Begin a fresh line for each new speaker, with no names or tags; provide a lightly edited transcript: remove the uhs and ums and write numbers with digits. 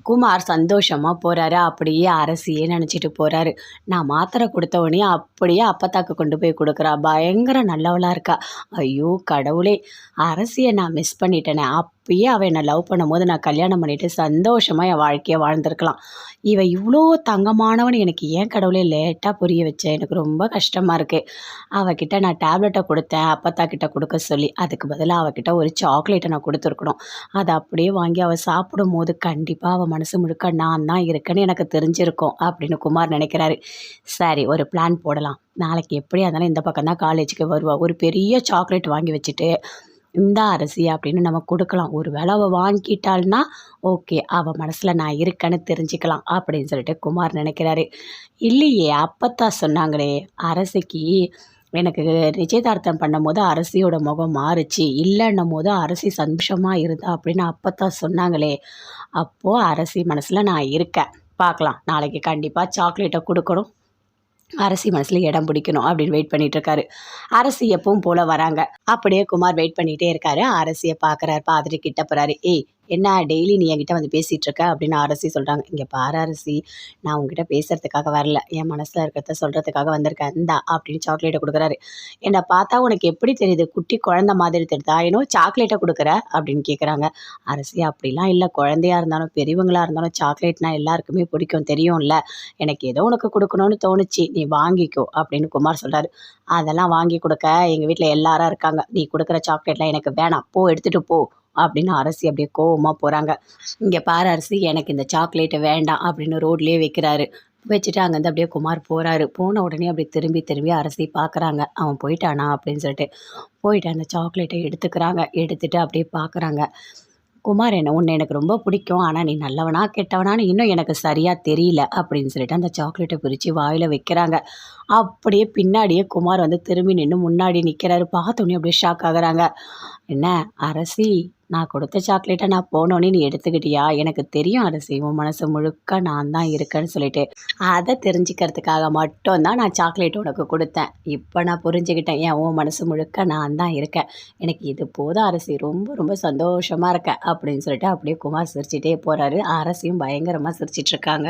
குமார் சந்தோஷமாக போகிறாரு. அப்படியே அரசியே நினச்சிட்டு போகிறாரு. நான் மாத்திரை கொடுத்த உடனே அப்படியே அப்பத்தாக்கு கொண்டு போய் கொடுக்குறா. பயங்கர நல்லவளாக இருக்கா. ஐயோ கடவுளே, அரசியை நான் மிஸ் பண்ணிட்டேனே. அப்பயே அவள் என்னை லவ் பண்ணும்போது நான் கல்யாணம் பண்ணிவிட்டு சந்தோஷமாக என் வாழ்க்கையை வாழ்ந்திருக்கலாம். இவள் இவ்வளோ தங்கமானவன் எனக்கு ஏன் கடவுளே லேட்டாக புரிய வச்சேன். எனக்கு ரொம்ப கஷ்டமாக இருக்குது. அவகிட்ட நான் டேப்லெட்டை கொடுத்தேன் அப்பத்தா கிட்ட கொடுக்க சொல்லி. அதுக்கு பதிலாக அவகிட்ட ஒரு சாக்லேட்டை நான் கொடுத்துருக்கணும். அதை அப்படியே வாங்கி அவள் சாப்பிடும் போது கண்டிப்பாக அவள் மனசு முழுக்க நான் தான் இருக்கேன்னு எனக்கு தெரிஞ்சிருக்கும் அப்படின்னு குமார் நினைக்கிறாரு. சரி, ஒரு பிளான் போடலாம். நாளைக்கு எப்படியா இருந்தாலும் இந்த பக்கம் தான் காலேஜுக்கு வருவா. ஒரு பெரிய சாக்லேட் வாங்கி வச்சுட்டு இந்த அரசி அப்படின்னு நம்ம கொடுக்கலாம். ஒரு வேளை அவள் வாங்கிட்டாள்னா ஓகே, அவள் மனசில் நான் இருக்கேன்னு தெரிஞ்சுக்கலாம் அப்படின்னு சொல்லிட்டு குமார் நினைக்கிறாரு. இல்லையே, அப்பத்தான் சொன்னாங்களே அரசிக்கு எனக்கு நிச்சயதார்த்தம் பண்ணும்போது அரசியோட முகம் மாறுச்சு, இல்லைன்னும் போது அரசி சந்தோஷமாக இருந்தா அப்படின்னு அப்பத்தான் சொன்னாங்களே. அப்போது அரசி மனசில் நான் இருக்கேன். பார்க்கலாம், நாளைக்கு கண்டிப்பாக சாக்லேட்டை கொடுக்கணும், அரசி மனசில் இடம் பிடிக்கணும் அப்படின்னு வெயிட் பண்ணிட்டு இருக்காரு. அரசி எப்பவும் போல வராங்க. அப்படியே குமார் வெயிட் பண்ணிகிட்டே இருக்காரு. அரசியை பார்க்குறாரு. பார்த்துட்டு கிட்ட போகிறாரு. ஏய், என்ன டெய்லி நீ என்கிட்ட வந்து பேசிகிட்டு இருக்க அப்படின்னு அரசி சொல்கிறாங்க. இங்கே பாரு அரசி, நான் உங்ககிட்ட பேசுகிறதுக்காக வரல, என் மனசில் இருக்கிறத சொல்கிறதுக்காக வந்திருக்கேன். இந்தா அப்படின்னு சாக்லேட்டை கொடுக்குறாரு. என்னை பார்த்தா உனக்கு எப்படி தெரியுது? குட்டி குழந்த மாதிரி தெரியுதா? ஏன்னோ சாக்லேட்டை கொடுக்குற அப்படின்னு கேட்குறாங்க. அரசி அப்படிலாம் இல்லை, குழந்தையா இருந்தாலும் பெரியவங்களாக இருந்தாலும் சாக்லேட்னா எல்லாருக்குமே பிடிக்கும், தெரியும்ல. எனக்கு ஏதோ உனக்கு கொடுக்கணும்னு தோணுச்சு, நீ வாங்கிக்கோ அப்படின்னு குமார் சொல்கிறாரு. அதெல்லாம் வாங்கி கொடுக்க எங்கள் வீட்டில் எல்லாரும் இருக்காங்க. நீ கொடுக்குற சாக்லேட்லாம் எனக்கு வேணாம், போ எடுத்துகிட்டு போ அப்படின்னு அரசி அப்படியே கோவமாக போகிறாங்க. இங்கே பாரு அரசி, எனக்கு இந்த சாக்லேட்டு வேண்டாம் அப்படின்னு ரோட்லேயே வைக்கிறாரு. வச்சுட்டு அங்கேருந்து அப்படியே குமார் போகிறாரு. போன உடனே அப்படி திரும்பி திரும்பி அரசி பார்க்குறாங்க. அவன் போயிட்டானா அப்படின்னு சொல்லிட்டு போயிட்டு அந்த சாக்லேட்டை எடுத்துக்கிறாங்க. எடுத்துகிட்டு அப்படியே பார்க்குறாங்க. குமார், உன்னை எனக்கு ரொம்ப பிடிக்கும், ஆனால் நீ நல்லவனா கெட்டவனான்னு இன்னும் எனக்கு சரியாக தெரியல அப்படின்னு சொல்லிட்டு அந்த சாக்லேட்டை பிரித்து வாயில் வைக்கிறாங்க. அப்படியே பின்னாடியே குமார் வந்து திரும்பி நின்று முன்னாடி நிற்கிறாரு. பார்த்தோன்னே அப்படியே ஷாக் ஆகுறாங்க. என்ன அரசி, நான் கொடுத்த சாக்லேட்டை நான் போனோடனே நீ எடுத்துக்கிட்டியா? எனக்கு தெரியும் அரசி, உன் மனசு முழுக்க நான் தான் இருக்கேன்னு சொல்லிட்டு. அதை தெரிஞ்சுக்கிறதுக்காக மட்டும்தான் நான் சாக்லேட் உனக்கு கொடுத்தேன். இப்போ நான் புரிஞ்சுக்கிட்டேன், ஏன் உன் மனசு முழுக்க நான் தான் இருக்கேன். எனக்கு இது போதும் அரசி, ரொம்ப ரொம்ப சந்தோஷமாக இருக்கேன் அப்படின்னு சொல்லிட்டு அப்படியே குமார் சிரிச்சிட்டே போகிறாரு. அரசியும் பயங்கரமாக சிரிச்சிட்ருக்காங்க.